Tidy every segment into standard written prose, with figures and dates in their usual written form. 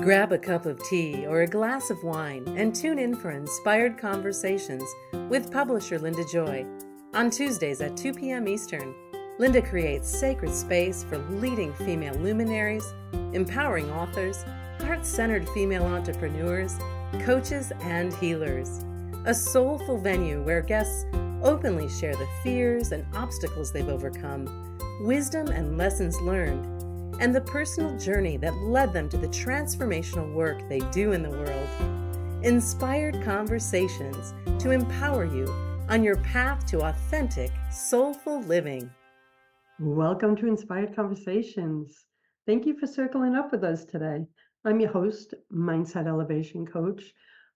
Grab a cup of tea or a glass of wine and tune in for Inspired Conversations with publisher Linda Joy. On Tuesdays at 2 p.m. Eastern, Linda creates sacred space for leading female luminaries, empowering authors, heart-centered female entrepreneurs, coaches, and healers. A soulful venue where guests openly share the fears and obstacles they've overcome, wisdom and lessons learned, and the personal journey that led them to the transformational work they do in the world. Inspired Conversations to empower you on your path to authentic, soulful living. Welcome to Inspired Conversations. Thank you for circling up with us today. I'm your host, Mindset Elevation Coach,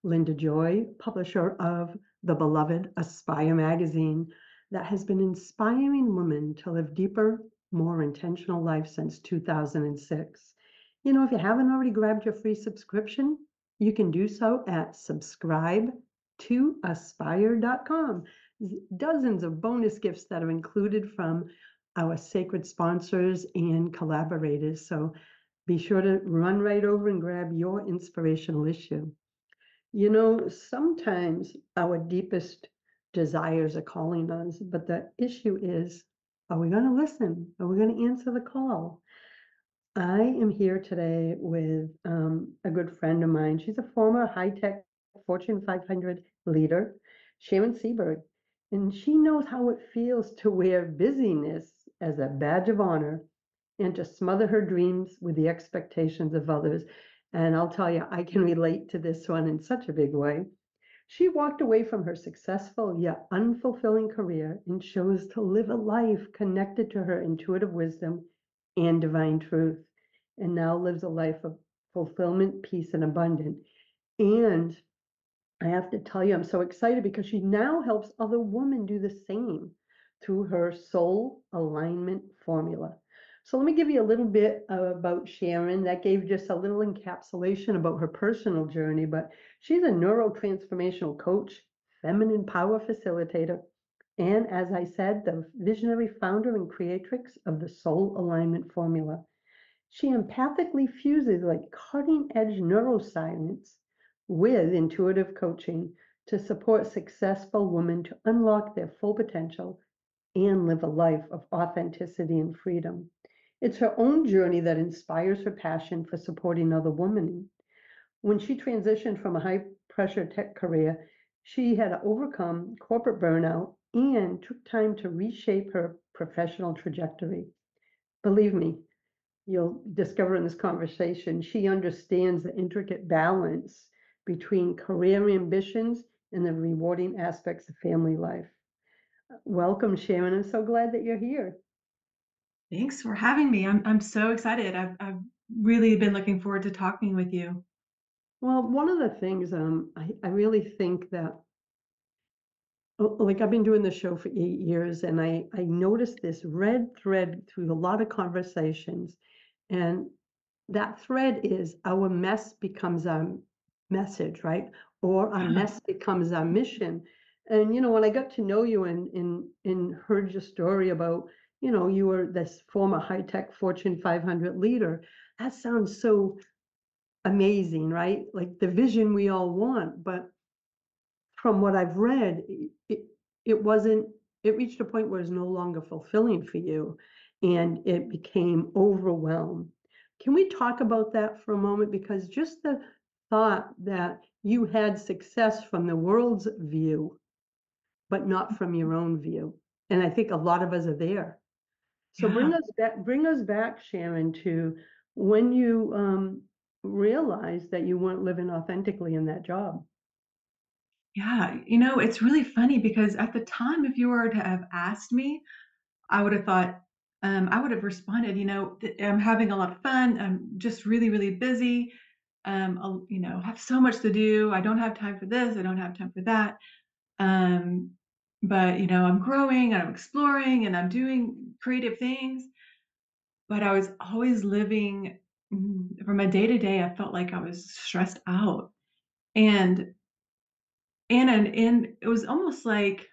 Linda Joy, publisher of the beloved Aspire magazine that has been inspiring women to live deeper, more intentional life since 2006. You know, if you haven't already grabbed your free subscription, you can do so at subscribe2aspire.com. Dozens of bonus gifts that are included from our sacred sponsors and collaborators. So be sure to run right over and grab your inspirational issue. You know, sometimes our deepest desires are calling us, but the issue is, are we going to listen? Are we going to answer the call? I am here today with a good friend of mine. She's a former high-tech Fortune 500 leader, Sharon Seaberg, and she knows how it feels to wear busyness as a badge of honor and to smother her dreams with the expectations of others. And I'll tell you, I can relate to this one in such a big way. She walked away from her successful yet unfulfilling career and chose to live a life connected to her intuitive wisdom and divine truth, and now lives a life of fulfillment, peace, and abundance. And I have to tell you, I'm so excited because she now helps other women do the same through her soul alignment formula. So let me give you a little bit about Sharon. That gave just a little encapsulation about her personal journey, but she's a neuro-transformational coach, feminine power facilitator, and as I said, the visionary founder and creatrix of the soul alignment formula. She empathically fuses like cutting-edge neuroscience with intuitive coaching to support successful women to unlock their full potential and live a life of authenticity and freedom. It's her own journey that inspires her passion for supporting other women. When she transitioned from a high-pressure tech career, she had to overcome corporate burnout and took time to reshape her professional trajectory. Believe me, you'll discover in this conversation, she understands the intricate balance between career ambitions and the rewarding aspects of family life. Welcome, Sharon. I'm so glad that you're here. Thanks for having me. I'm so excited. I've really been looking forward to talking with you. Well, one of the things I really think that, like I've been doing the show for 8 years, and I noticed this red thread through a lot of conversations, and that thread is our mess becomes our message, right? Or our mess becomes our mission. And you know, when I got to know you and heard your story about, you know, you were this former high-tech Fortune 500 leader, that sounds so amazing, right? Like the vision we all want. But from what I've read, it wasn't, it reached a point where it's no longer fulfilling for you and it became overwhelmed. Can we talk about that for a moment? Because just the thought that you had success from the world's view, but not from your own view. And I think a lot of us are there. So bring us back, Sharon, to when you realized that you weren't living authentically in that job. Yeah, it's really funny because at the time, if you were to have asked me, I would have thought, I would have responded, I'm having a lot of fun. I'm just really, really busy. Have so much to do. I don't have time for this. I don't have time for that. Um, but I'm growing and I'm exploring and I'm doing creative things. But I was always living from a day to day. I felt like I was stressed out, and and it was almost like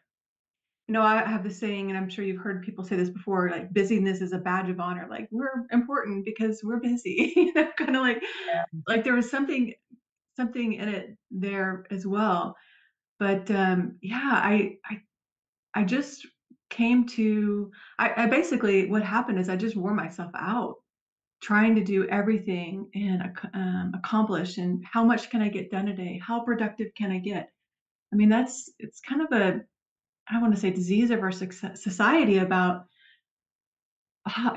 I have this saying, and I'm sure you've heard people say this before, like busyness is a badge of honor. Like we're important because we're busy, kind of like there was something in it there as well. But yeah, I just came to I basically what happened is I just wore myself out trying to do everything and accomplish and how much can I get done a day? How productive can I get? I mean, it's kind of a I don't want to say disease of our society about how,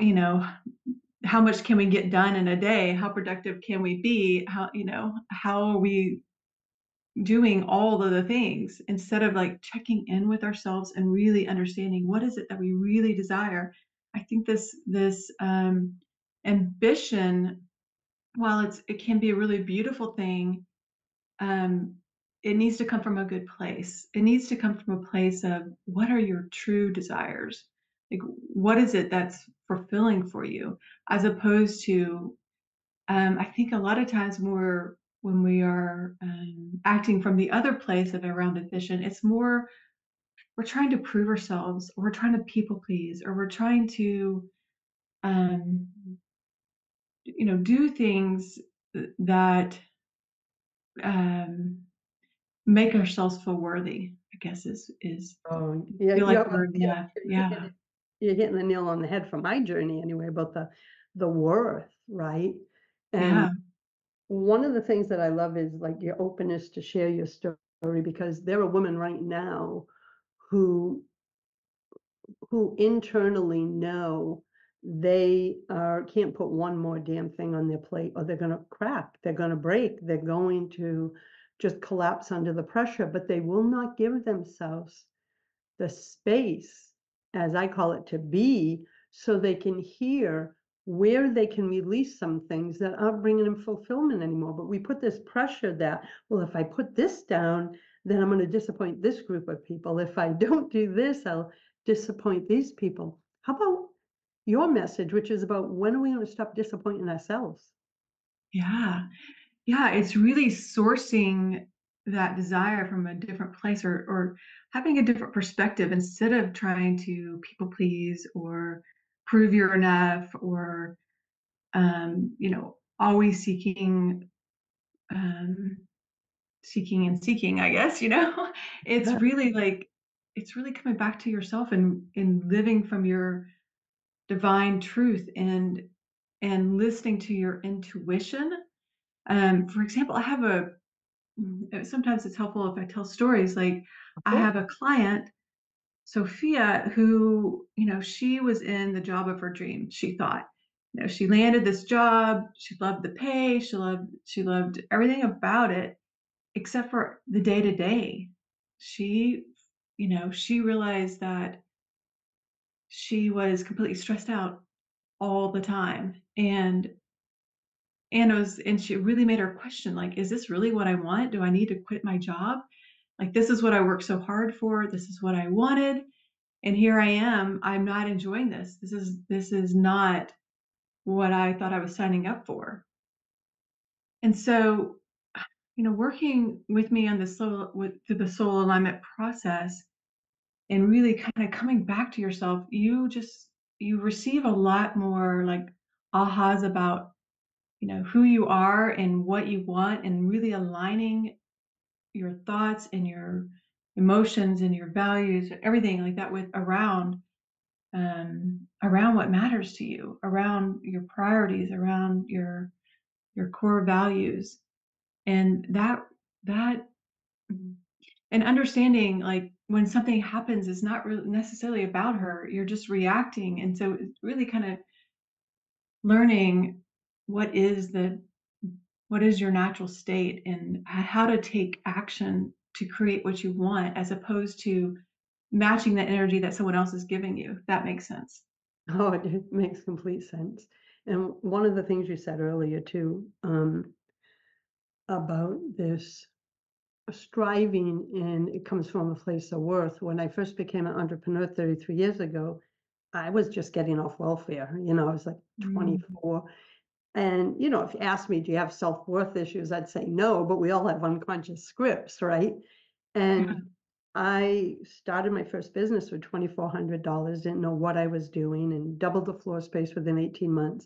how much can we get done in a day? How productive can we be? How are we doing all of the things instead of like checking in with ourselves and really understanding what is it that we really desire. I think this ambition, while it can be a really beautiful thing, um, it needs to come from a good place. It needs to come from a place of what are your true desires? Like, what is it that's fulfilling for you? As opposed to, I think a lot of times when we are acting from the other place of around ambition, it's more we're trying to prove ourselves, or we're trying to people please, or we're trying to, um, do things that um, make ourselves feel worthy, I guess is Oh, yeah, feel like you're we're you're enough. you're hitting Yeah. it you're hitting the nail on the head from my journey anyway about the worth, right? And Yeah. one of the things that I love is, like, your openness to share your story because there are women right now who who internally know they are can't put one more damn thing on their plate or they're gonna crack, they're gonna break, they're going to just collapse under the pressure, but they will not give themselves the space, as I call it, to be, so they can hear where they can release some things that aren't bringing them fulfillment anymore. But we put this pressure that, well, if I put this down, then I'm going to disappoint this group of people. If I don't do this, I'll disappoint these people. How about your message, which is about when are we going to stop disappointing ourselves? Yeah. Yeah, it's really sourcing that desire from a different place, or having a different perspective instead of trying to people please or prove you're enough, or always um seeking and seeking, I guess, It's Yeah. really like it's really coming back to yourself and living from your divine truth and listening to your intuition. For example, I have sometimes it's helpful if I tell stories. Like I Okay. have a client, Sophia, who, she was in the job of her dreams, she thought. She landed this job, she loved the pay, she loved everything about it, except for the day to day. She, she realized that she was completely stressed out all the time. And she really made her question, like, is this really what I want? Do I need to quit my job? Like, this is what I worked so hard for. This is what I wanted. And here I am. I'm not enjoying this. This is not what I thought I was signing up for. And so, working with me on the through the soul alignment process and really kind of coming back to yourself, you receive a lot more like ahas about, who you are and what you want, and really aligning your thoughts and your emotions and your values, everything like that, with around what matters to you, around your priorities, around your core values. And that and understanding, like, when something happens is not really necessarily about her, you're just reacting. And so it's really kind of learning what is the what is your natural state and how to take action to create what you want, as opposed to matching the energy that someone else is giving you, if that makes sense. Oh, it makes complete sense. And one of the things you said earlier too, about this striving, and it comes from a place of worth. When I first became an entrepreneur 33 years ago, I was just getting off welfare. I was like Mm, 24. And, if you ask me, do you have self worth issues? I'd say no, but we all have unconscious scripts, right? yeah. And I started my first business with $2,400, didn't know what I was doing, and doubled the floor space within 18 months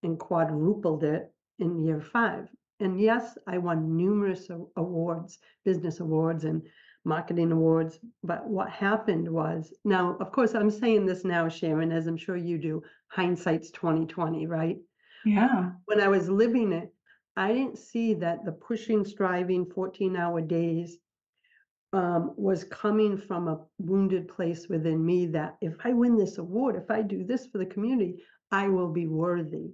and quadrupled it in year 5. And yes, I won numerous awards, business awards and marketing awards. But what happened was, now, of course, I'm saying this now, Sharon, as I'm sure you do, hindsight's 2020, right? Yeah. When I was living it, I didn't see that the pushing, striving, 14-hour days was coming from a wounded place within me, that if I win this award, if I do this for the community, I will be worthy.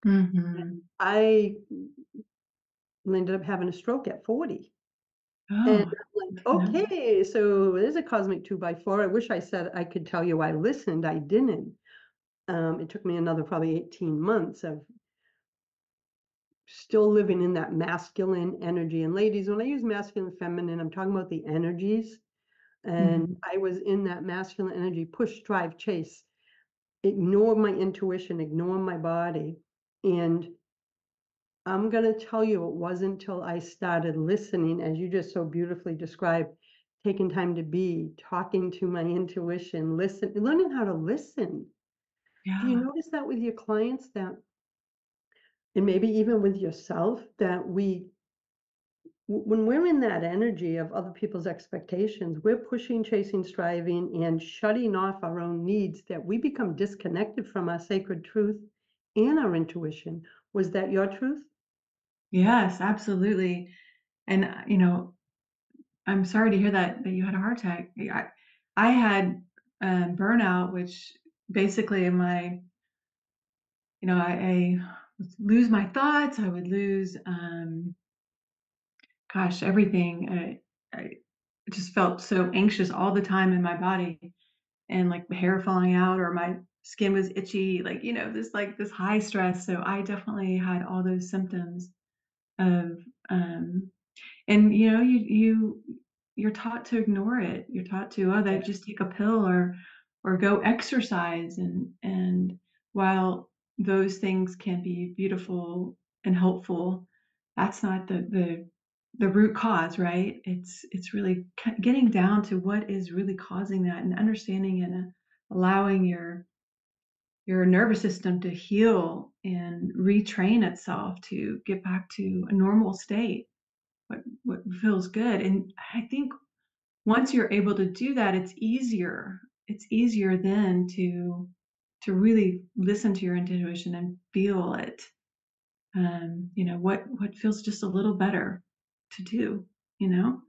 Mm-hmm. I ended up having a stroke at 40. And Oh, I'm like, no. okay, so there's a cosmic 2x4. I wish I said I could tell you I listened. I didn't. It took me another probably 18 months of still living in that masculine energy. And ladies, when I use masculine, feminine, I'm talking about the energies. And Mm-hmm. I was in that masculine energy, push, drive, chase, ignore my intuition, ignore my body. And I'm going to tell you, it wasn't until I started listening, as you just so beautifully described, taking time to be, talking to my intuition, listen, learning how to listen. Do you Yeah. notice that with your clients, that, and maybe even with yourself, that when we're in that energy of other people's expectations, we're pushing, chasing, striving, and shutting off our own needs, that we become disconnected from our sacred truth and our intuition. Was that your truth? Yes, absolutely. And, I'm sorry to hear that you had a heart attack. I had burnout, which basically I would lose my thoughts. I would lose, everything. I just felt so anxious all the time in my body, and like the hair falling out, or my skin was itchy, this high stress. So I definitely had all those symptoms of, um, and you're taught to ignore it. You're taught to, oh, that just take a pill, or go exercise. And while those things can be beautiful and helpful, that's not the root cause, right? It's really getting down to what is really causing that, and understanding, and allowing your nervous system to heal and retrain itself to get back to a normal state, what feels good. And I think once you're able to do that, it's easier. It's easier then to really listen to your intuition and feel it. What feels just a little better to do.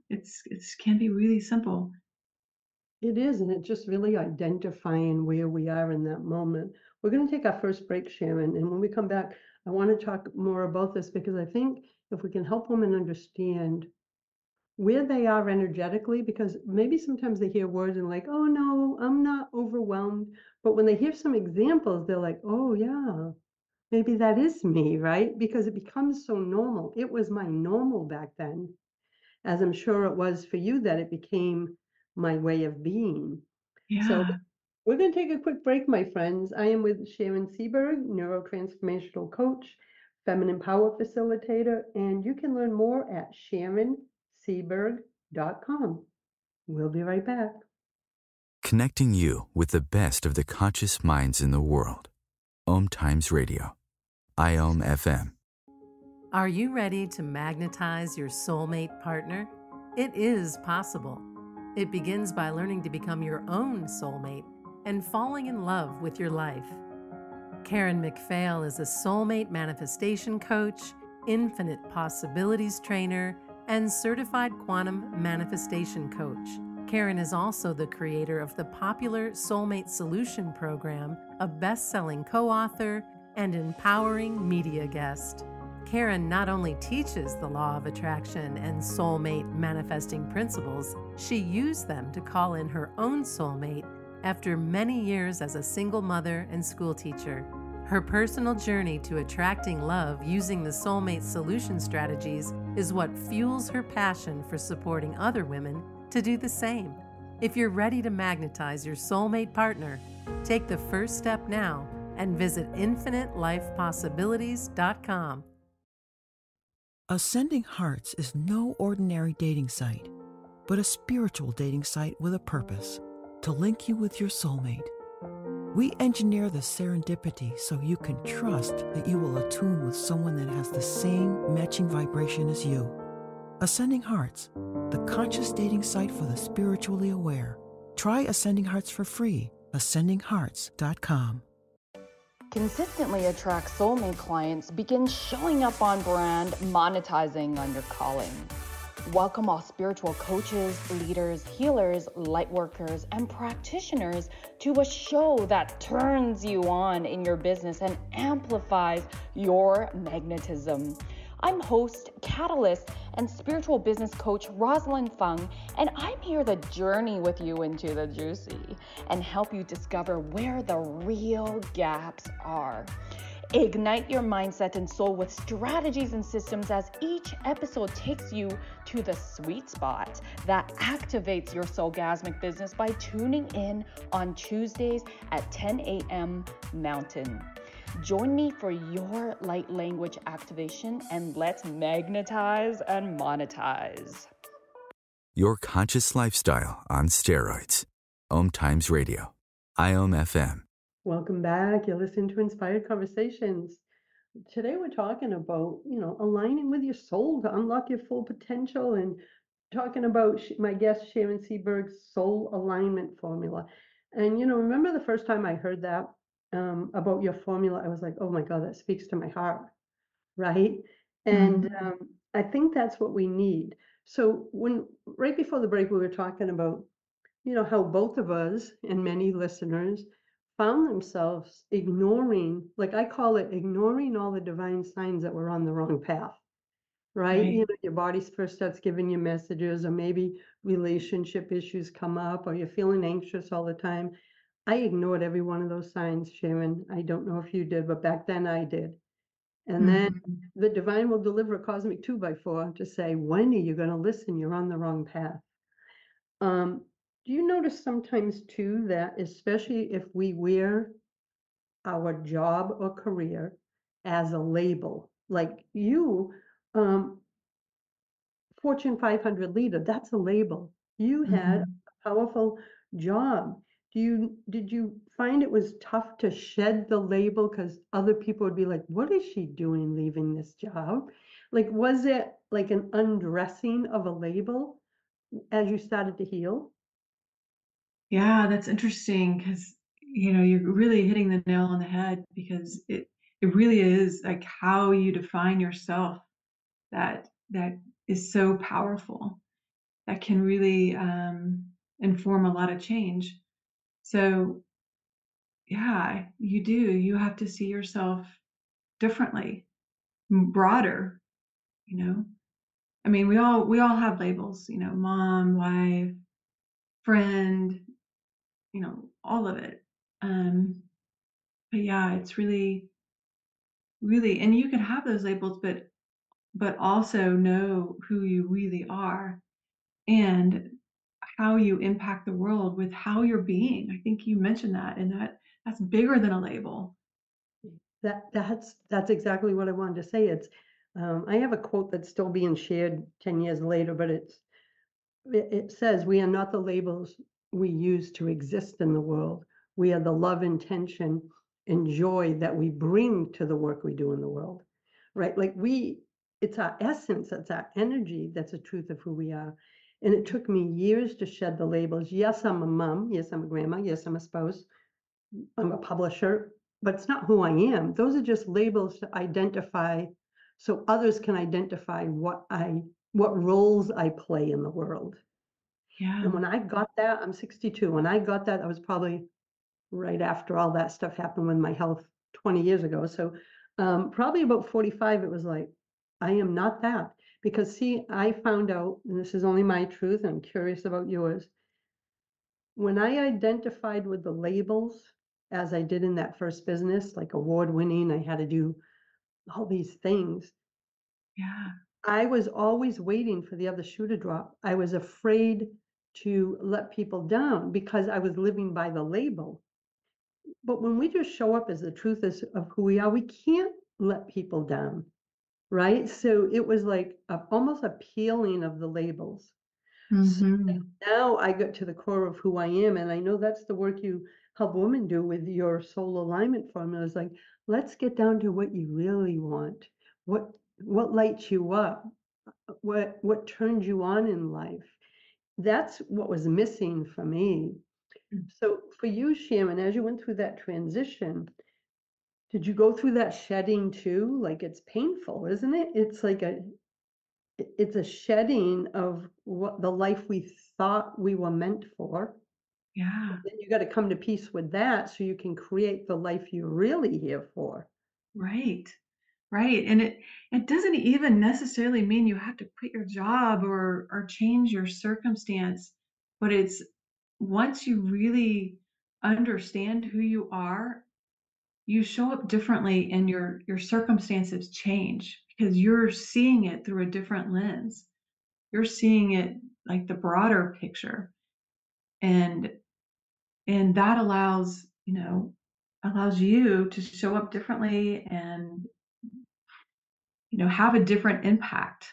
It's can be really simple. It is, and it's just really identifying where we are in that moment. We're going to take our first break, Sharon, and when we come back, I want to talk more about this, because I think if we can help women understand where they are energetically, because maybe sometimes they hear words and like, oh no, I'm not overwhelmed. But when they hear some examples, they're like, oh yeah, maybe that is me, right? Because it becomes so normal. It was my normal back then, as I'm sure it was for you, that it became my way of being. So Yeah. we're going to take a quick break, my friends. I am with Sharon Seaberg, Neuro-Transformational coach, feminine power facilitator, and you can learn more at SharonSeaberg.com. We'll be right back. Connecting you with the best of the conscious minds in the world. Om Times Radio. I.O.M.F.M. Are you ready to magnetize your soulmate partner? It is possible. It begins by learning to become your own soulmate and falling in love with your life. Karen McPhail is a soulmate manifestation coach, infinite possibilities trainer, and certified quantum manifestation coach. Karen is also the creator of the popular Soulmate Solution program, a best-selling co-author, and empowering media guest. Karen not only teaches the law of attraction and soulmate manifesting principles, she used them to call in her own soulmate after many years as a single mother and school teacher. Her personal journey to attracting love using the soulmate solution strategies is what fuels her passion for supporting other women to do the same. If you're ready to magnetize your soulmate partner, take the first step now and visit infinitelifepossibilities.com. Ascending Hearts is no ordinary dating site. but a spiritual dating site with a purpose to link you with your soulmate. We engineer the serendipity so you can trust that you will attune with someone that has the same matching vibration as you. Ascending Hearts, the conscious dating site for the spiritually aware. Try Ascending Hearts for free. AscendingHearts.com. Consistently attract soulmate clients, begin showing up on brand, monetizing on your calling. Welcome all spiritual coaches, leaders, healers, light workers, and practitioners to a show that turns you on in your business and amplifies your magnetism. I'm host, catalyst, and spiritual business coach Rosalind Fung, and I'm here to journey with you into the juicy and help you discover where the real gaps are. Ignite your mindset and soul with strategies and systems as each episode takes you to the sweet spot that activates your soulgasmic business by tuning in on Tuesdays at 10 a.m. Mountain. Join me for your light language activation and let's magnetize and monetize. Your conscious lifestyle on steroids. Times Radio. I.O.M.F.M. Welcome back. You're listening to Inspired Conversations. Today we're talking about, aligning with your soul to unlock your full potential, and talking about my guest Sharon Seaberg's soul alignment formula. And, remember the first time I heard that about your formula, I was like, oh my God, that speaks to my heart, right? And I think that's what we need. So right before the break, we were talking about, how both of us and many listeners found themselves ignoring, like I call it, ignoring all the divine signs that we're on the wrong path, right? Your body first starts giving you messages, or maybe relationship issues come up, or you're feeling anxious all the time. I ignored every one of those signs, Sharon. I don't know if you did, but back then I did. And then the divine will deliver a cosmic 2x4 to say, when are you going to listen? You're on the wrong path. Do you notice sometimes too that, especially if we wear our job or career as a label, like you, Fortune 500 leader, that's a label. You had a powerful job. Did you find it was tough to shed the label because other people would be like, what is she doing leaving this job? Like, was it like an undressing of a label as you started to heal? Yeah, that's interesting because, you're really hitting the nail on the head, because it really is like how you define yourself that is so powerful, that can really inform a lot of change. So yeah, you have to see yourself differently, broader, I mean, we all have labels, mom, wife, friend, all of it. But yeah, it's really, really, and you can have those labels, but also know who you really are and how you impact the world with how you're being. I think you mentioned that, and that's bigger than a label. That's exactly what I wanted to say. It's I have a quote that's still being shared 10 years later, but it says, we are not the labels we use to exist in the world. We are the love, intention, and joy that we bring to the work we do in the world, right? Like it's our essence, it's our energy, that's the truth of who we are. And it took me years to shed the labels. Yes, I'm a mom. Yes, I'm a grandma. Yes, I'm a spouse. I'm a publisher, but it's not who I am. Those are just labels to identify, so others can identify what roles I play in the world. Yeah. And when I got that, I'm 62. When I got that, I was probably right after all that stuff happened with my health 20 years ago. So probably about 45, it was like, I am not that. Because see, I found out, and this is only my truth, and I'm curious about yours. When I identified with the labels, as I did in that first business, like award-winning, I had to do all these things. Yeah. I was always waiting for the other shoe to drop. I was afraid to let people down because I was living by the label. But when we just show up as the truth of who we are, we can't let people down, right? So it was like almost a peeling of the labels. So Mhm. now I get to the core of who I am, and I know that's the work you help women do with your soul alignment formula. Is like, let's get down to what you really want. What what lights you up? What turns you on in life? That's what was missing for me. Mm. So for you, Shaman, as you went through that transition, did you go through that shedding too? Like it's painful, isn't it? It's like it's a shedding of what the life we thought we were meant for. Yeah. Then you got to come to peace with that so you can create the life you're really here for. Right. Right. And it doesn't even necessarily mean you have to quit your job or change your circumstance, but it's once you really understand who you are, you show up differently and your circumstances change because you're seeing it through a different lens. You're seeing it like the broader picture. And and that allows, allows you to show up differently and have a different impact.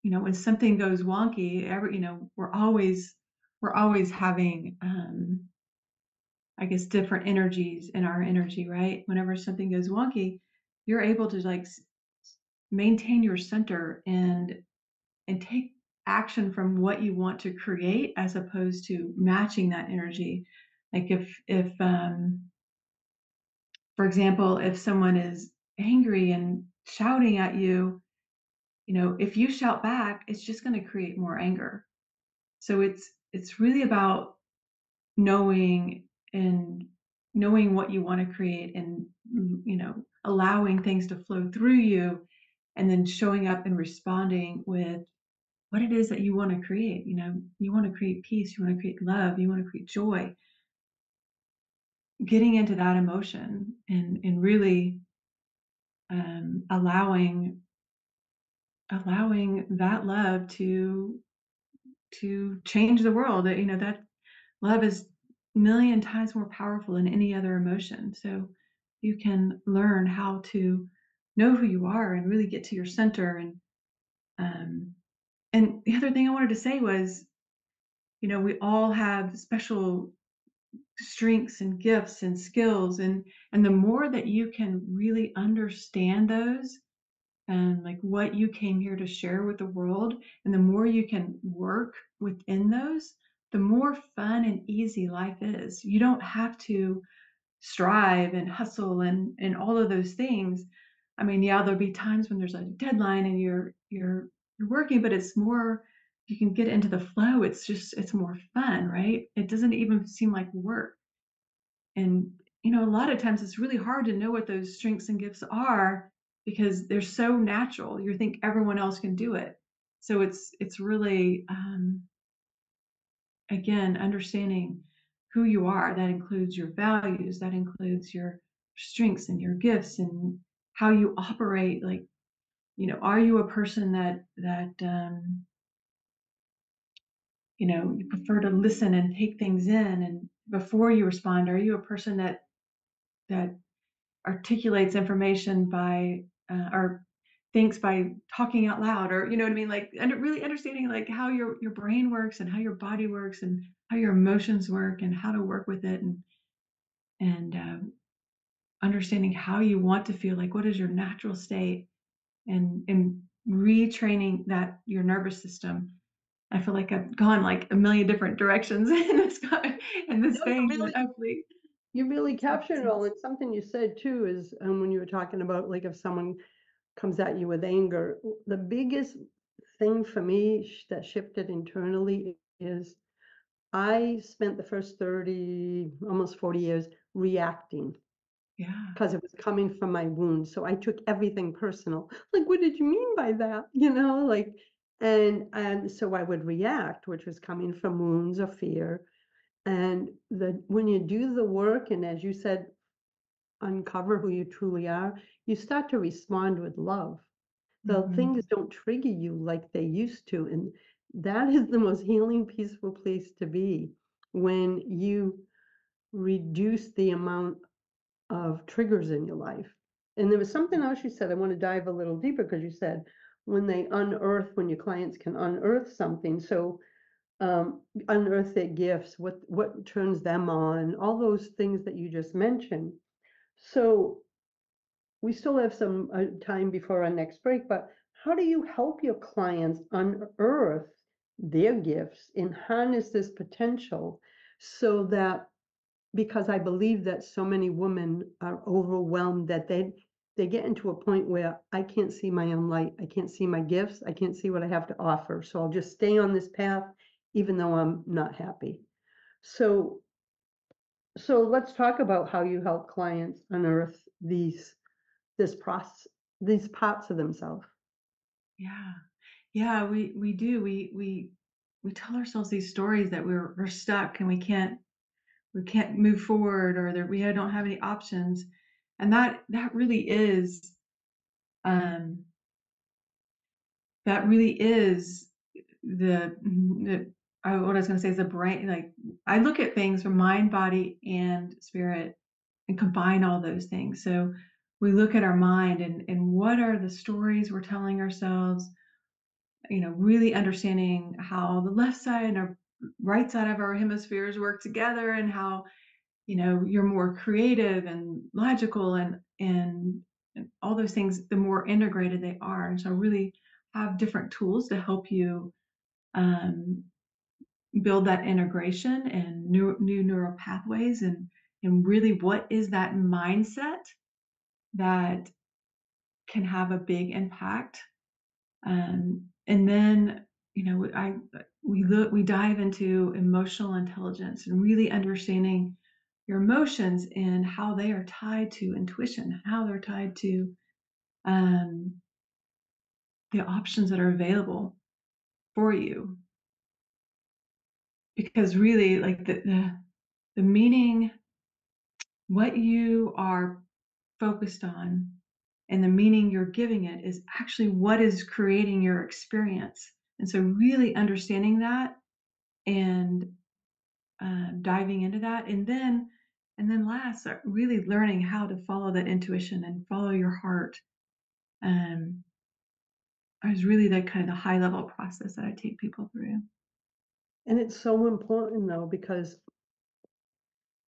When something goes wonky, we're always having I guess different energies in our energy, right? Whenever something goes wonky, you're able to like maintain your center and take action from what you want to create as opposed to matching that energy. Like if for example, if someone is angry and shouting at you, if you shout back, it's just going to create more anger. So it's really about knowing and knowing what you want to create and allowing things to flow through you and then showing up and responding with what it is that you want to create. You want to create peace, you want to create love, you want to create joy. Getting into that emotion and really allowing that love to change the world. That love is a million times more powerful than any other emotion. So you can learn how to know who you are and really get to your center. Um, and the other thing I wanted to say was, we all have special strengths and gifts and skills, and the more that you can really understand those and like what you came here to share with the world, and the more you can work within those, the more fun and easy life is. You don't have to strive and hustle and all of those things. I mean, yeah, there'll be times when there's a deadline and you're working, but it's more, you can get into the flow. It's more fun, right? It doesn't even seem like work. And, a lot of times it's really hard to know what those strengths and gifts are because they're so natural. You think everyone else can do it. So it's really, again, understanding who you are. That includes your values, that includes your strengths and your gifts and how you operate. Like, are you a person that you prefer to listen and take things in and before you respond? Are you a person that articulates information by or thinks by talking out loud, or you know what I mean, like really understanding like how your brain works and how your body works and how your emotions work and how to work with it, and understanding how you want to feel, like what is your natural state, and retraining that your nervous system. I feel like I've gone like a million different directions in this No, thing, but hopefully you really it's making captured it all. sense. And something you said too is when you were talking about like if someone comes at you with anger, the biggest thing for me that shifted internally is I spent the first 30, almost 40 years reacting Yeah. because it was coming from my wounds. So I took everything personal. Like, what did you mean by that? Like, and so I would react, which was coming from wounds or fear. And when you do the work, and as you said, uncover who you truly are, you start to respond with love. The things Mhm. don't trigger you like they used to. And that is the most healing, peaceful place to be when you reduce the amount of triggers in your life. And there was something else you said, I want to dive a little deeper because you said when your clients can unearth something. So unearth their gifts, what turns them on, all those things that you just mentioned. So we still have some time before our next break, but how do you help your clients unearth their gifts and harness this potential so that, because I believe that so many women are overwhelmed that they get into a point where I can't see my own light, I can't see my gifts, I can't see what I have to offer. So I'll just stay on this path even though I'm not happy. So let's talk about how you help clients unearth this process, these parts of themselves. Yeah. Yeah, we do. We tell ourselves these stories that we're stuck and we can't move forward, or that we don't have any options. And that really is um that really is the what I was going to say is the brain. Like, I look at things from mind, body, and spirit, and combine all those things. So we look at our mind, and what are the stories we're telling ourselves, really understanding how the left side and our right side of our hemispheres work together, and how, you're more creative and logical, and all those things, the more integrated they are. And so really have different tools to help you um, build that integration and new neural pathways, and really what is that mindset that can have a big impact. And then, we dive into emotional intelligence and really understanding your emotions and how they are tied to intuition, how they're tied to um, the options that are available for you. Because really, like, the meaning, what you are focused on, and the meaning you're giving it is actually what is creating your experience. And so really understanding that, and diving into that, and then last, really learning how to follow that intuition and follow your heart, um, is really the kind of the high level process that I take people through. And it's so important though, because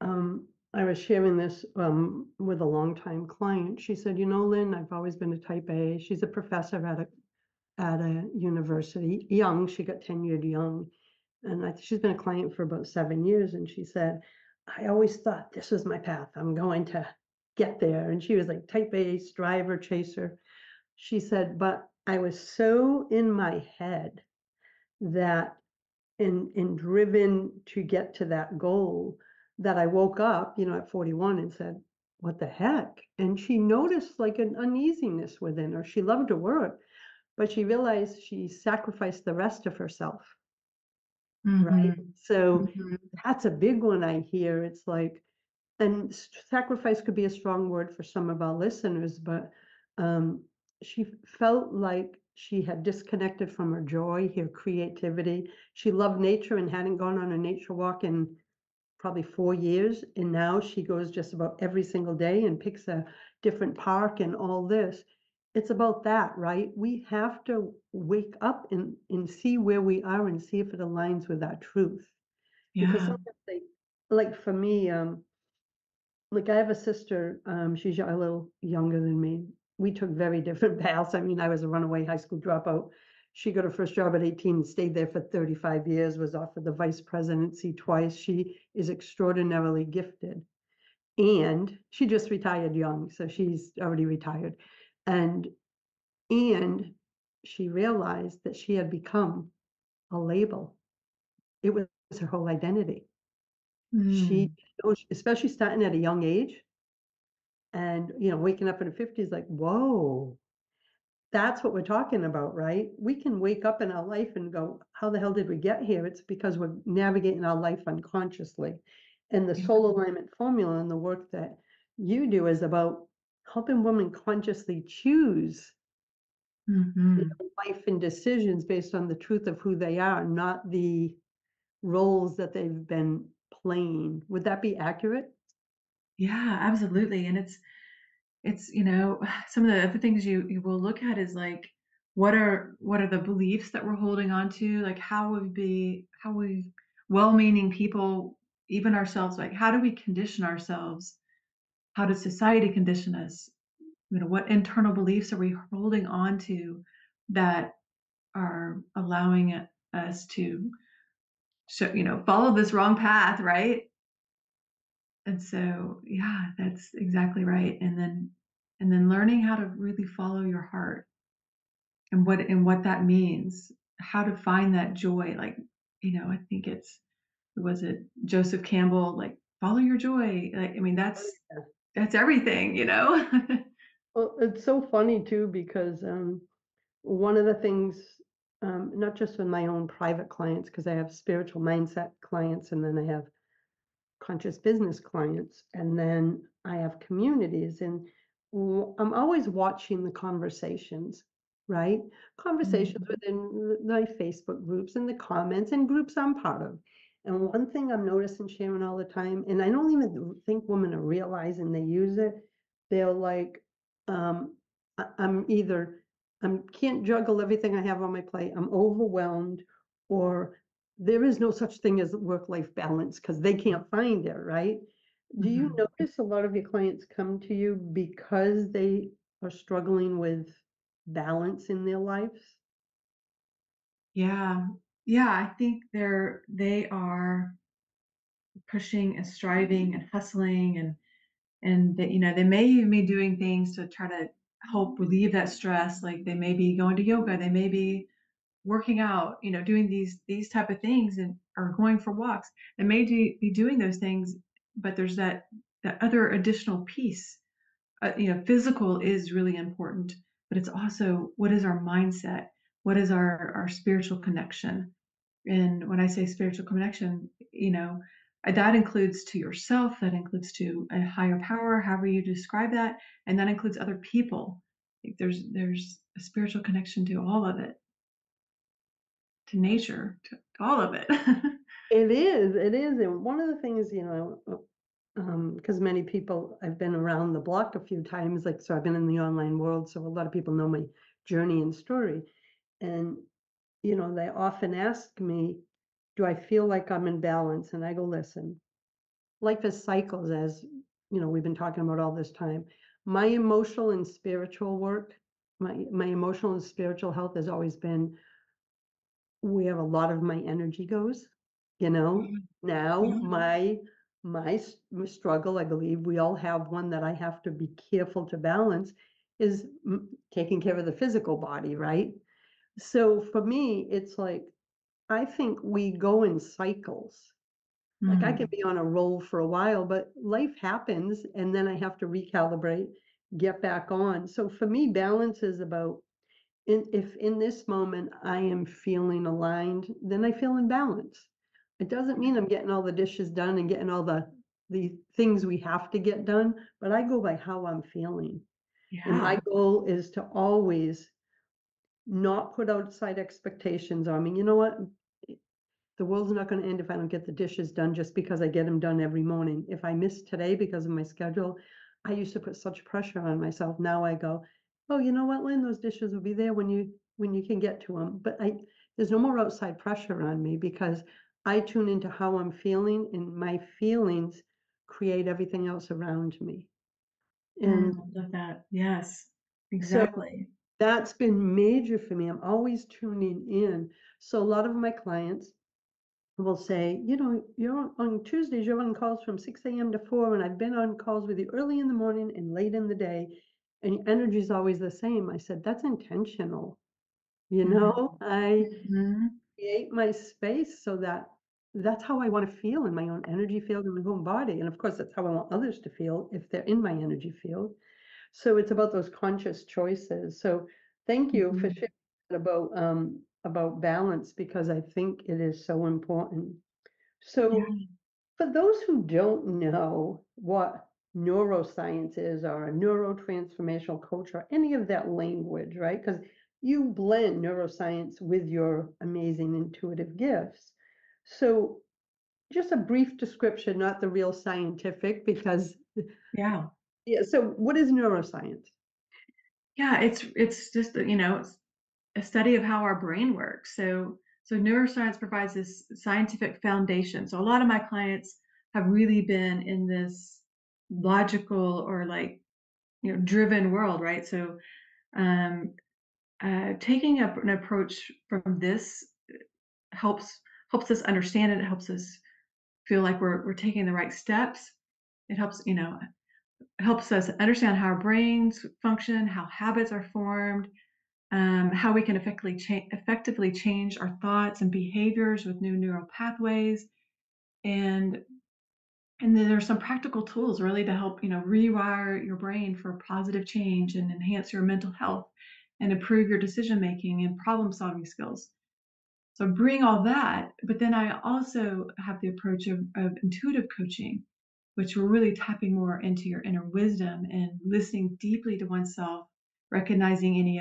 I was sharing this with a longtime client. She said, Lynn, I've always been a type A. She's a professor at a university, young. She got tenured young. And she's been a client for about 7 years. And she said, I always thought this was my path. I'm going to get there. And she was like type A, striver, chaser. She said, but I was so in my head that and driven to get to that goal that I woke up, at 41 and said, what the heck? And she noticed like an uneasiness within her. She loved to work, but she realized she sacrificed the rest of herself. Right. Mm-hmm. So Mm-hmm. that's a big one I hear. It's like, and sacrifice could be a strong word for some of our listeners, but um, she felt like she had disconnected from her joy, her creativity. She loved nature and hadn't gone on a nature walk in probably 4 years. And now she goes just about every single day and picks a different park and all this. It's about that, right? We have to wake up and see where we are and see if it aligns with our truth. Because Yeah. sometimes like for me, like I have a sister, she's a little younger than me. We took very different paths. I mean, I was a runaway high school dropout. She got her first job at 18, stayed there for 35 years, was offered the vice presidency twice. She is extraordinarily gifted. And she just retired young, so she's already retired. And and she realized that she had become a label. It was her whole identity. She, Mm. especially starting at a young age, and waking up in her 50s like, whoa, that's what we're talking about, right? We can wake up in our life and go, how the hell did we get here? It's because we're navigating our life unconsciously. And the Yeah. soul alignment formula and the work that you do is about helping women consciously choose Mm-hmm. life and decisions based on the truth of who they are, not the roles that they've been playing. Would that be accurate? Yeah, absolutely. And it's some of the other things you will look at is like, what are the beliefs that we're holding on to? Like how we well-meaning people, even ourselves, like how do we condition ourselves? How does society condition us? What internal beliefs are we holding on to that are allowing us to follow this wrong path, right? And so, yeah, that's exactly right. And then learning how to really follow your heart and what that means, how to find that joy. Like, I think was it Joseph Campbell, like follow your joy. Like, I mean, Oh, yeah. that's everything. Well, it's so funny too, because one of the things, not just with my own private clients, because I have spiritual mindset clients and then I have conscious business clients, and then I have communities, and I'm always watching the conversations, right? Conversations Mhm. within my Facebook groups and the comments and groups I'm part of. And one thing I'm noticing, Sharon, all the time, and I don't even think women are realizing they use it, they're like, I'm either, I can't juggle everything I have on my plate, I'm overwhelmed, or there is no such thing as work-life balance because they can't find it, right? Do you Mhm. notice a lot of your clients come to you because they are struggling with balance in their lives? Yeah. Yeah, I think they are pushing and striving and hustling, and that they may even be doing things to try to help relieve that stress. Like they may be going to yoga, they may be working out, doing these type of things, and or going for walks. They may be doing those things, but there's that other additional piece. Physical is really important, but it's also what is our mindset, what is our spiritual connection. And when I say spiritual connection, that includes to yourself, that includes to a higher power, however you describe that, and that includes other people. Like there's a spiritual connection to all of it, to nature, to all of it. It is. And one of the things, because many people, I've been around the block a few times, like, so I've been in the online world, so a lot of people know my journey and story. And, they often ask me, do I feel like I'm in balance? And I go, listen, life is cycles, as we've been talking about all this time. My emotional and spiritual work, my emotional and spiritual health has always been where a lot of my energy goes. Now my struggle, I believe we all have one that I have to be careful to balance, is taking care of the physical body, right? So for me, it's like I think we go in cycles. Like I can Mm, be on a roll for a while, but life happens and then I have to recalibrate, get back on. So for me, balance is about if in this moment I am feeling aligned, then I feel in balance. It doesn't mean I'm getting all the dishes done and getting all the things we have to get done, but I go by how I'm feeling. And my yeah. goal is to always not put outside expectations on me. You know what? The world's not going to end if I don't get the dishes done just because I get them done every morning. If I miss today because of my schedule, I used to put such pressure on myself. Now I go, oh, you know what, Lynn, those dishes will be there when you can get to them. But there's no more outside pressure on me because I tune into how I'm feeling, and my feelings create everything else around me. And I love that. Yes, so exactly. that's been major for me. I'm always tuning in. So a lot of my clients will say, you're on Tuesdays, you're on calls from 6 a.m. to 4, and I've been on calls with you early in the morning and late in the day, and your energy is always the same. I said, that's intentional. Mhm. I Mhm. create my space so that that's how I want to feel in my own energy field, in my own body. And of course, that's how I want others to feel if they're in my energy field. So it's about those conscious choices. So thank you for Mhm. sharing about balance, because I think it is so important. Yeah. So for those who don't know what neuroscience is, or a neurotransformational coach, or any of that language, right? Because you blend neuroscience with your amazing intuitive gifts. So just a brief description, not the real scientific, because Yeah. yeah. So what is neuroscience? Yeah, it's just, a study of how our brain works. So neuroscience provides this scientific foundation. So a lot of my clients have really been in this logical or like, driven world, right? So um, taking an approach from this helps us understand it. It helps us feel like we're taking the right steps. It helps us understand how our brains function, how habits are formed, how we can effectively change our thoughts and behaviors with new neural pathways, and then there's some practical tools really to help rewire your brain for positive change and enhance your mental health and improve your decision making and problem solving skills. So bring all that, but then I also have the approach of intuitive coaching, which we're really tapping more into your inner wisdom and listening deeply to oneself, recognizing any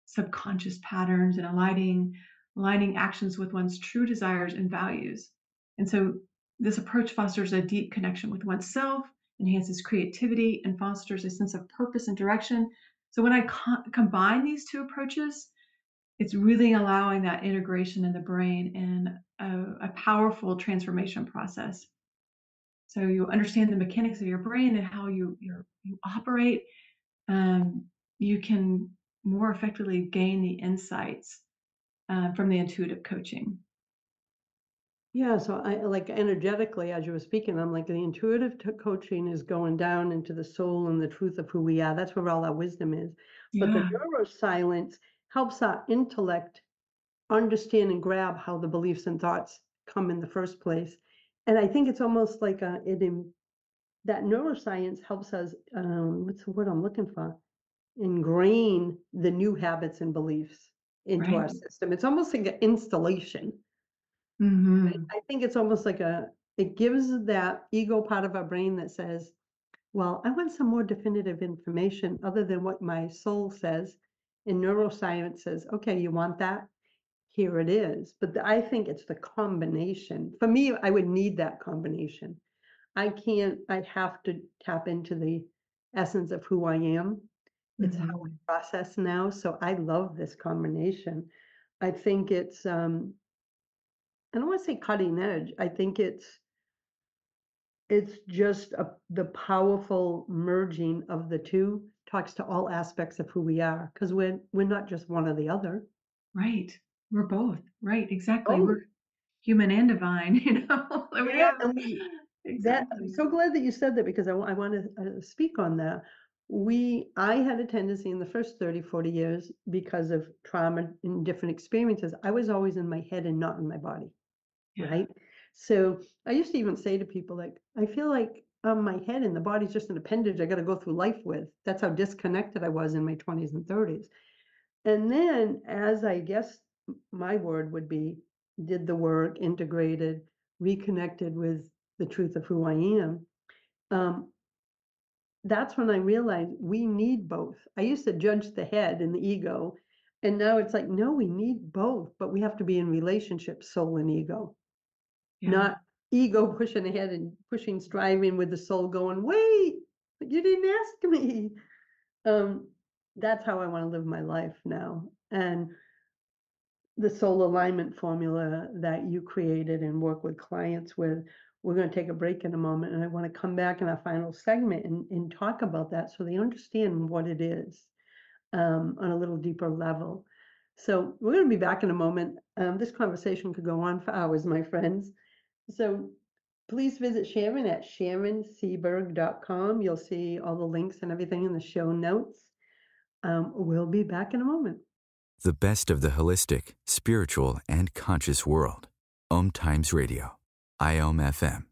subconscious patterns and aligning actions with one's true desires and values. And so this approach fosters a deep connection with oneself, enhances creativity, and fosters a sense of purpose and direction. So when I combine these two approaches, it's really allowing that integration in the brain and a powerful transformation process. So you understand the mechanics of your brain and how you operate. You can more effectively gain the insights from the intuitive coaching. Yeah, so I like energetically, as you were speaking, I'm like the intuitive coaching is going down into the soul and the truth of who we are. That's where all our wisdom is. But the Yeah, neuroscience helps our intellect understand and grab how the beliefs and thoughts come in the first place. And I think it's almost like that neuroscience helps us, what's the word I'm looking for? Ingrain the new habits and beliefs into right. our system. It's almost like an installation. Mm-hmm. I think it's almost like it gives that ego part of our brain that says, well, I want some more definitive information other than what my soul says. And neuroscience says, okay, you want that? Here it is. But I think it's the combination. For me, I would need that combination. I have to tap into the essence of who I am. It's how I Mm-hmm. process now. So I love this combination. I think it's, I don't want to say cutting edge. I think it's just the powerful merging of the two talks to all aspects of who we are, because we're not just one or the other. Right. We're both. Right. Exactly. Oh, We're human and divine, Like we yeah, have and I'm exactly. so glad that you said that because I want to speak on that. I had a tendency in the first 30, 40 years because of trauma and different experiences. I was always in my head and not in my body. Yeah. Right? So I used to even say to people, like, I feel like my head and the body's just an appendage I got to go through life with. That's how disconnected I was in my 20s and 30s. And then, as I guess my word would be, did the work, integrated, reconnected with the truth of who I am. Um, that's when I realized we need both. I used to judge the head and the ego. And now it's like, no, we need both, but we have to be in relationship, soul and ego. Yeah. Not ego pushing ahead and striving with the soul going, wait, you didn't ask me. That's how I want to live my life now. And the soul alignment formula that you created and work with clients with, we're going to take a break in a moment. And I want to come back in our final segment and talk about that so they understand what it is on a little deeper level. So we're going to be back in a moment. This conversation could go on for hours, my friends. So please visit Sharon at SharonSeaberg.com. You'll see all the links and everything in the show notes. We'll be back in a moment. The best of the holistic, spiritual, and conscious world. Times Radio. A.L.I.G.N.M.E.N.T.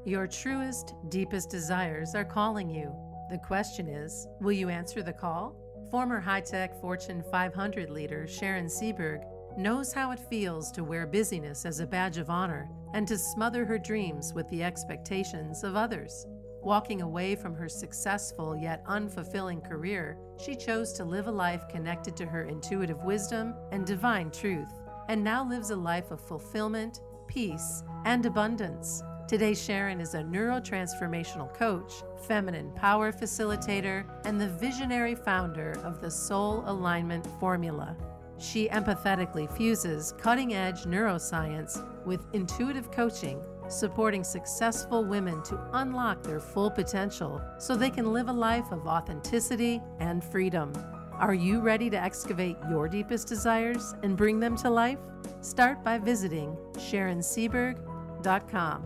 Your truest, deepest desires are calling you. The question is, will you answer the call? Former high-tech Fortune 500 leader Sharon Seaberg knows how it feels to wear busyness as a badge of honor and to smother her dreams with the expectations of others. Walking away from her successful yet unfulfilling career, she chose to live a life connected to her intuitive wisdom and divine truth, and now lives a life of fulfillment, peace, and abundance. Today, Sharon is a neuro-transformational coach, feminine power facilitator, and the visionary founder of the Soul Alignment Formula. She empathetically fuses cutting-edge neuroscience with intuitive coaching, supporting successful women to unlock their full potential so they can live a life of authenticity and freedom. Are you ready to excavate your deepest desires and bring them to life? Start by visiting SharonSeaberg.com.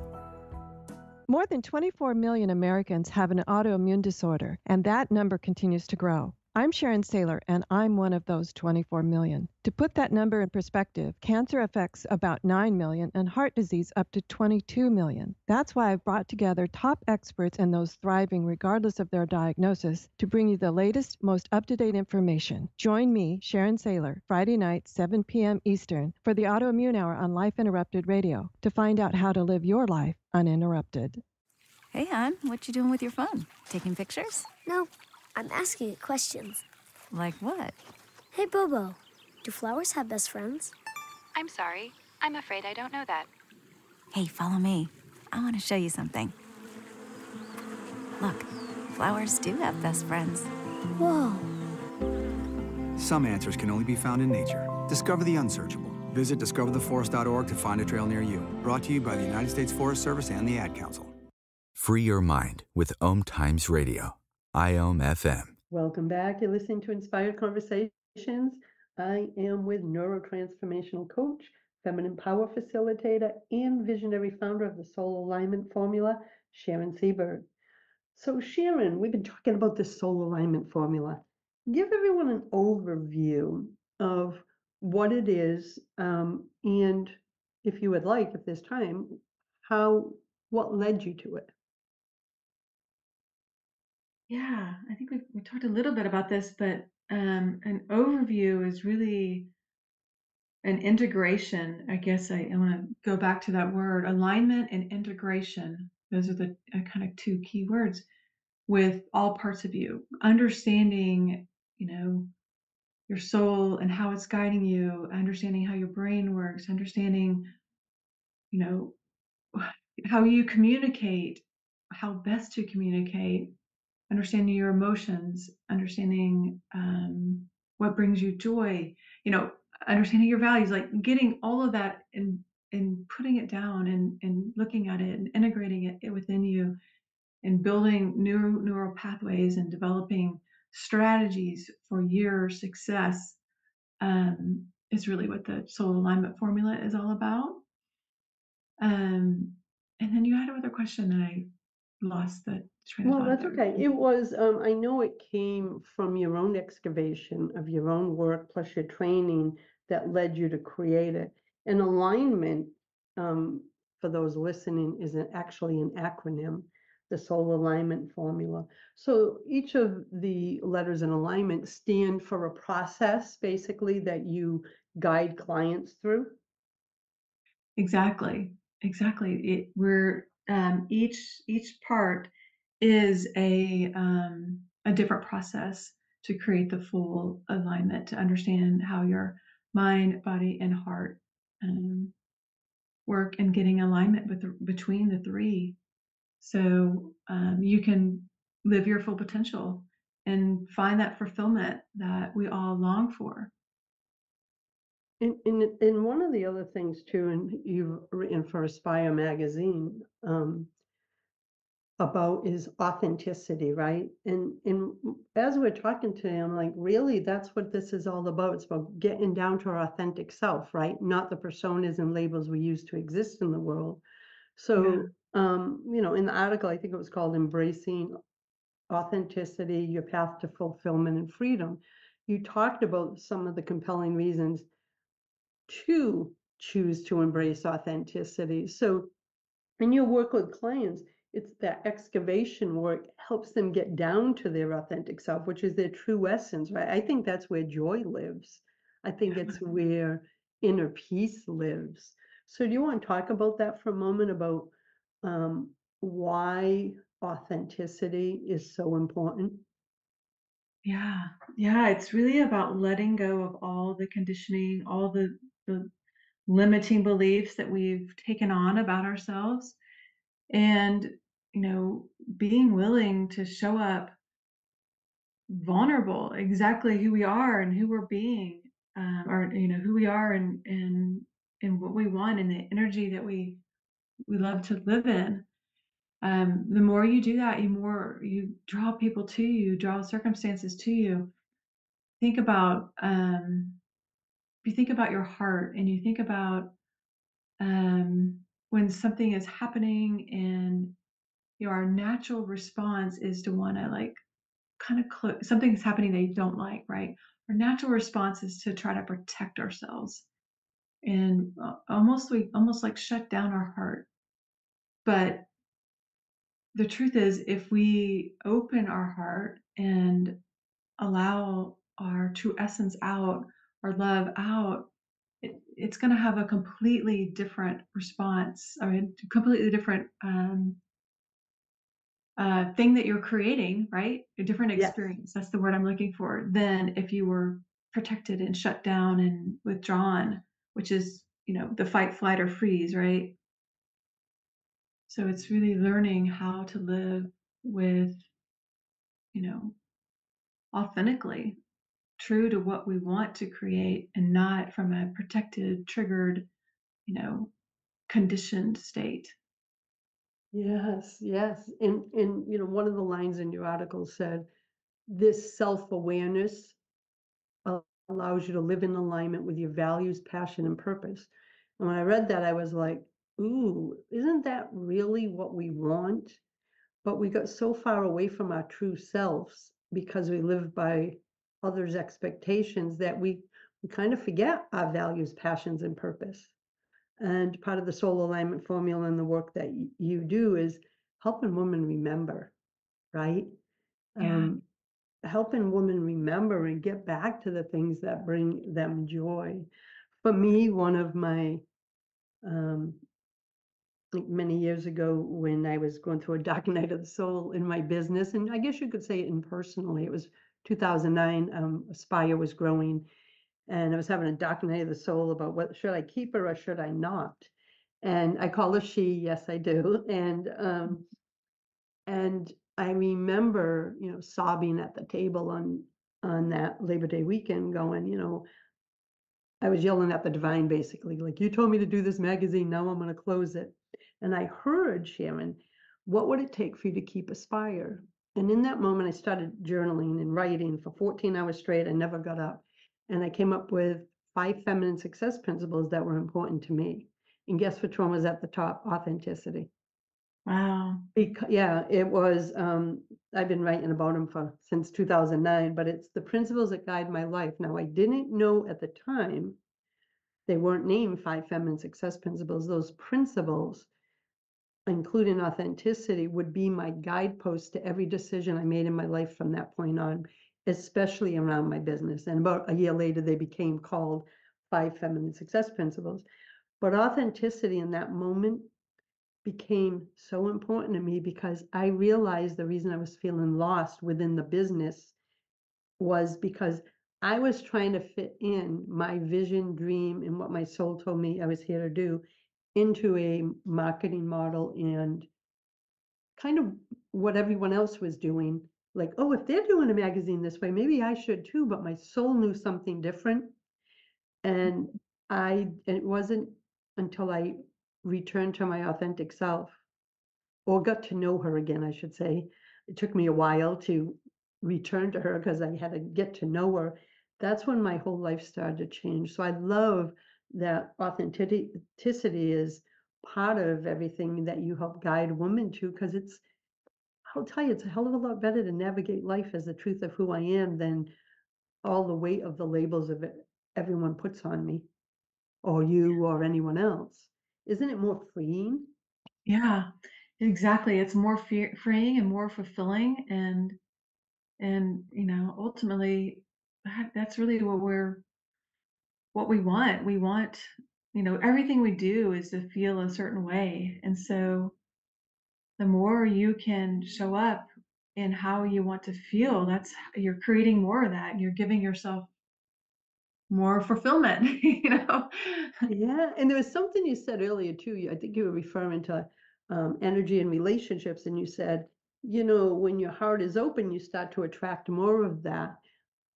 More than 24 million Americans have an autoimmune disorder, and that number continues to grow. I'm Sharon Seaberg, and I'm one of those 24 million. To put that number in perspective, cancer affects about 9 million and heart disease up to 22 million. That's why I've brought together top experts and those thriving regardless of their diagnosis to bring you the latest, most up-to-date information. Join me, Sharon Seaberg, Friday night, 7 p.m. Eastern, for the Autoimmune Hour on Life Interrupted Radio to find out how to live your life uninterrupted. Hey, hon, what you doing with your phone? Taking pictures? No, I'm asking it questions. Like what? Hey, Bobo, do flowers have best friends? I'm sorry. I'm afraid I don't know that. Hey, follow me. I want to show you something. Look, flowers do have best friends. Whoa. Some answers can only be found in nature. Discover the unsearchable. Visit discovertheforest.org to find a trail near you. Brought to you by the United States Forest Service and the Ad Council. Free your mind with Times Radio. I.O.M.E.N.T. Welcome back. You're listening to Inspired Conversations. I am with Neuro-Transformational Coach, Feminine Power Facilitator, and Visionary Founder of the Soul Alignment Formula, Sharon Seaberg. So Sharon, we've been talking about the Soul Alignment Formula. Give everyone an overview of what it is, and if you would like, if there's time, what led you to it? Yeah, I think we talked a little bit about this, but an overview is really an integration. I guess I want to go back to that word, alignment and integration. Those are the kind of two key words with all parts of you. Understanding, your soul and how it's guiding you, understanding how your brain works, understanding, how you communicate, how best to communicate, understanding your emotions, understanding what brings you joy, understanding your values, like getting all of that and putting it down and looking at it and integrating it within you and building new neural pathways and developing strategies for your success is really what the soul alignment formula is all about. And then you had another question and I lost the train of thought. Well, that's okay. It was, I know it came from your own excavation of your own work plus your training that led you to create it. And alignment, for those listening, is actually an acronym, the Soul Alignment Formula. So each of the letters in alignment stand for a process, basically, that you guide clients through. Exactly. We're each part is a different process to create the full alignment, to understand how your mind, body, and heart work, and getting alignment between the three, so you can live your full potential and find that fulfillment that we all long for. And one of the other things too, and you've written for Aspire magazine about is authenticity, right? And as we're talking today, I'm like, really, that's what this is all about. It's about getting down to our authentic self, right? Not the personas and labels we use to exist in the world. So, in the article, I think it was called Embracing Authenticity, Your Path to Fulfillment and Freedom. You talked about some of the compelling reasons to choose to embrace authenticity. So in your work with clients, it's that excavation work helps them get down to their authentic self, which is their true essence, right? I think that's where joy lives. I think it's where inner peace lives. So do you want to talk about that for a moment, about why authenticity is so important? Yeah, it's really about letting go of all the conditioning, all the limiting beliefs that we've taken on about ourselves, and being willing to show up vulnerable, exactly who we are and who we're being, or who we are, and what we want, and the energy that we love to live in. The more you do that, the more you draw people to you, draw circumstances to you. Think about if you think about your heart, and you think about when something is happening, and our natural response is to want to like kind of something's happening that you don't like, right? Our natural response is to try to protect ourselves, and we almost like shut down our heart. But the truth is, if we open our heart and allow our true essence out, our love out, it's going to have a completely different response. I mean, completely different thing that you're creating, right? A different Yes. experience. That's the word I'm looking for. Than if you were protected and shut down and withdrawn, which is, the fight, flight, or freeze, right? So it's really learning how to live with, authentically, true to what we want to create, and not from a protected, triggered, conditioned state. Yes, yes. And one of the lines in your article said, this self-awareness allows you to live in alignment with your values, passion, and purpose. And when I read that, I was like, ooh, isn't that really what we want? But we got so far away from our true selves because we live by others' expectations that we kind of forget our values, passions, and purpose. And part of the soul alignment formula and the work that you do is helping women remember, right? Yeah. Helping women remember and get back to the things that bring them joy. For me, one of my, like many years ago when I was going through a dark night of the soul in my business, and I guess you could say it impersonally, it was 2009, Aspire was growing, and I was having a dark night of the soul about what should I keep her or should I not? And I call her she, yes, I do. And I remember, sobbing at the table on that Labor Day weekend going, I was yelling at the divine, basically, like, you told me to do this magazine, now I'm going to close it. And I heard, Sharon, what would it take for you to keep Aspire? And in that moment, I started journaling and writing for 14 hours straight. I never got up. And I came up with 5 feminine success principles that were important to me. And guess which one was at the top? Authenticity. Wow. Yeah, it was, I've been writing about them since 2009, but it's the principles that guide my life. Now, I didn't know at the time, they weren't named 5 feminine success principles. Those principles, including authenticity, would be my guidepost to every decision I made in my life from that point on, especially around my business. And about a year later, they became called 5 feminine success principles. But authenticity in that moment became so important to me because I realized the reason I was feeling lost within the business was because I was trying to fit in my vision, dream, and what my soul told me I was here to do into a marketing model and kind of what everyone else was doing. Like, oh, if they're doing a magazine this way, maybe I should too. But my soul knew something different. And it wasn't until I returned to my authentic self, or got to know her again, I should say. It took me a while to return to her because I had to get to know her. That's when my whole life started to change. So I love that authenticity is part of everything that you help guide women to, because I'll tell you, it's a hell of a lot better to navigate life as the truth of who I am than all the weight of the labels of it everyone puts on me, or you, or anyone else. Isn't it more freeing? Yeah, exactly. It's more freeing and more fulfilling, and ultimately, that's really what we want. We want, everything we do is to feel a certain way, and so the more you can show up in how you want to feel, you're creating more of that, and you're giving yourself more fulfillment. Yeah, and there was something you said earlier too. I think you were referring to energy and relationships, and you said, when your heart is open, you start to attract more of that.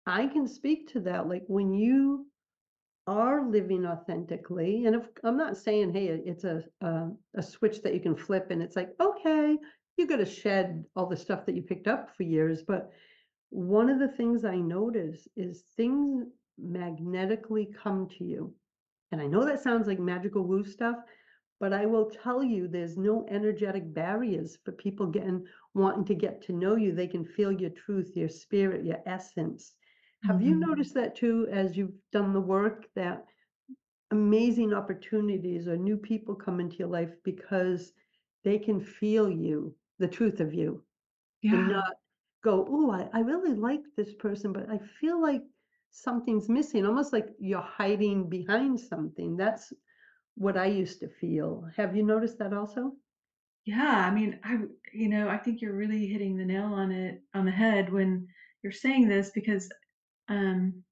I can speak to that. Like when you are living authentically, and if I'm not saying, hey, it's a switch that you can flip and it's like, okay, you got to shed all the stuff that you picked up for years. But one of the things I notice is things magnetically come to you. And I know that sounds like magical woo stuff, but I will tell you there's no energetic barriers for people wanting to get to know you. They can feel your truth, your spirit, your essence. Have you noticed that too, as you've done the work, that amazing opportunities or new people come into your life because they can feel you, the truth of you, and Yeah. not go, oh, I really like this person, but I feel like something's missing, almost like you're hiding behind something. That's what I used to feel. Have you noticed that also? Yeah, I mean, I think you're really hitting the nail on the head when you're saying this because, um,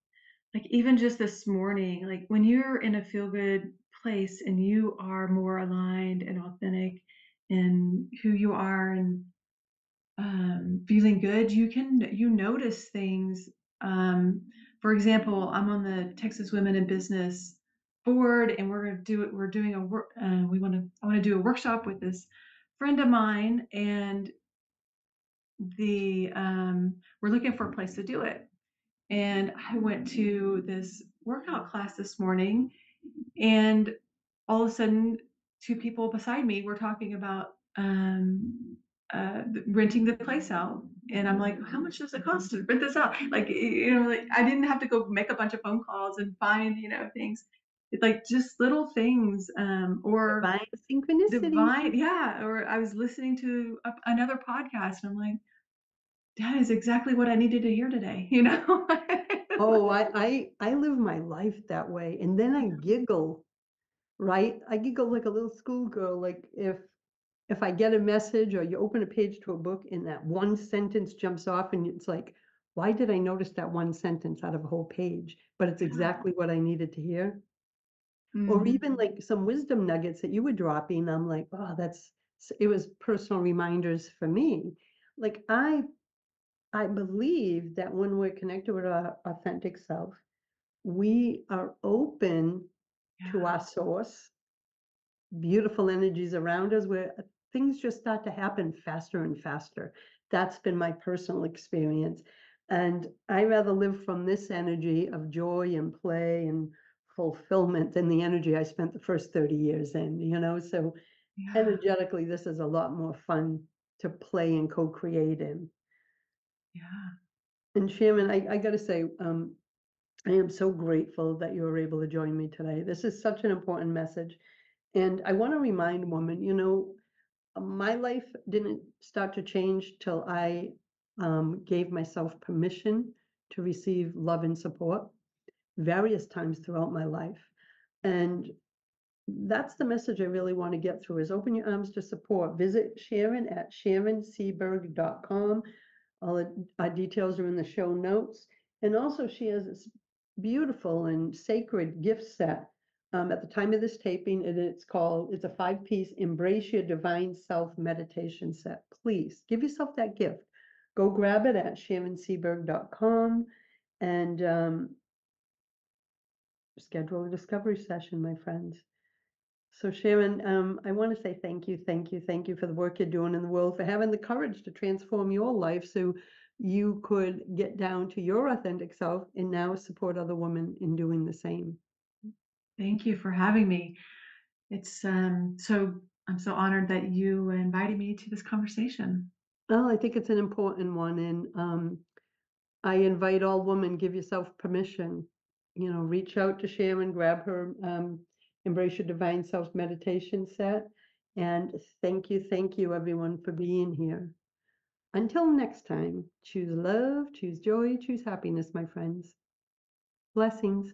like even just this morning, like when you're in a feel good place and you are more aligned and authentic in who you are and feeling good, you notice things. Um, for example, I'm on the Texas Women in Business board, and we're doing a work. I want to do a workshop with this friend of mine, and we're looking for a place to do it. And I went to this workout class this morning, and all of a sudden, two people beside me were talking about renting the place out. And I'm like, how much does it cost to rent this out? Like, like I didn't have to go make a bunch of phone calls and find, things. It's like just little things, or Divine synchronicity. yeah. Or I was listening to another podcast, and I'm like, that is exactly what I needed to hear today, Oh, I live my life that way. And then I giggle, right? I giggle like a little schoolgirl. Like if I get a message or you open a page to a book and that one sentence jumps off and it's like, why did I notice that one sentence out of a whole page? But it's exactly what I needed to hear. Or even like some wisdom nuggets that you were dropping. I'm like, oh, it was personal reminders for me. Like I believe that when we're connected with our authentic self, we are open to our source, beautiful energies around us where things just start to happen faster and faster. That's been my personal experience. And I rather live from this energy of joy and play and fulfillment than the energy I spent the first 30 years in, So energetically, this is a lot more fun to play and co-create in. Yeah. And Sharon, I got to say, I am so grateful that you were able to join me today. This is such an important message. And I want to remind women, my life didn't start to change till I gave myself permission to receive love and support various times throughout my life. And that's the message I really want to get through is open your arms to support. Visit Sharon at SharonSeaberg.com. All our details are in the show notes. And also she has this beautiful and sacred gift set. At the time of this taping, it's a 5-piece Embrace Your Divine Self meditation set. Please give yourself that gift. Go grab it at SharonSeaberg.com and schedule a discovery session, my friends. So Sharon, I want to say thank you for the work you're doing in the world, for having the courage to transform your life so you could get down to your authentic self and now support other women in doing the same. Thank you for having me. It's I'm so honored that you invited me to this conversation. Well, I think it's an important one, and I invite all women, give yourself permission. Reach out to Sharon, grab her Embrace Your Divine Self meditation set, and thank you, everyone, for being here. Until next time, choose love, choose joy, choose happiness, my friends. Blessings.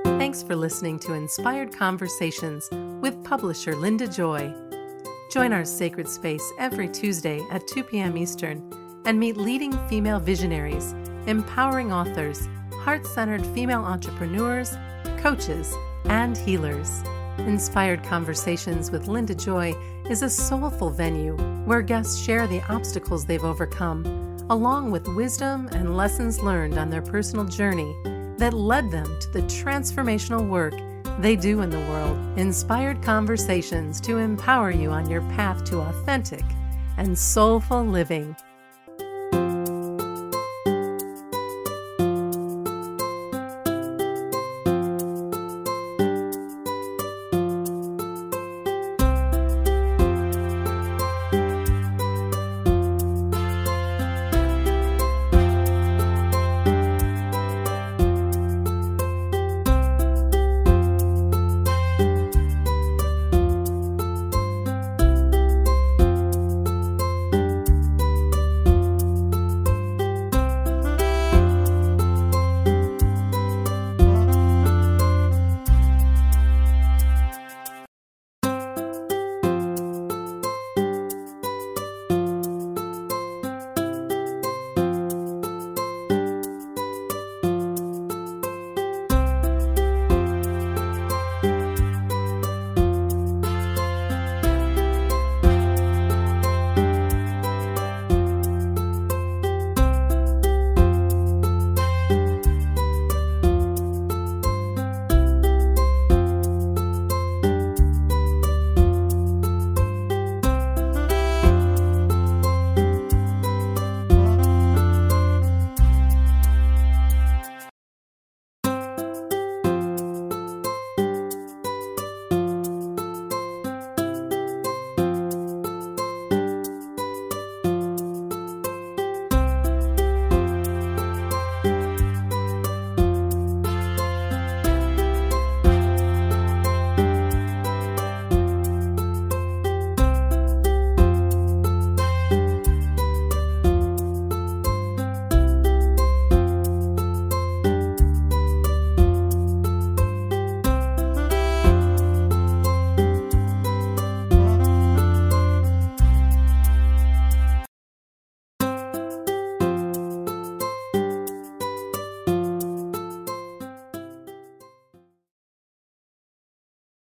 Thanks for listening to Inspired Conversations with publisher Linda Joy. Join our sacred space every Tuesday at 2 p.m. Eastern and meet leading female visionaries, empowering authors, heart-centered female entrepreneurs, coaches, and healers. Inspired Conversations with Linda Joy is a soulful venue where guests share the obstacles they've overcome, along with wisdom and lessons learned on their personal journey that led them to the transformational work they do in the world. Inspired conversations to empower you on your path to authentic and soulful living.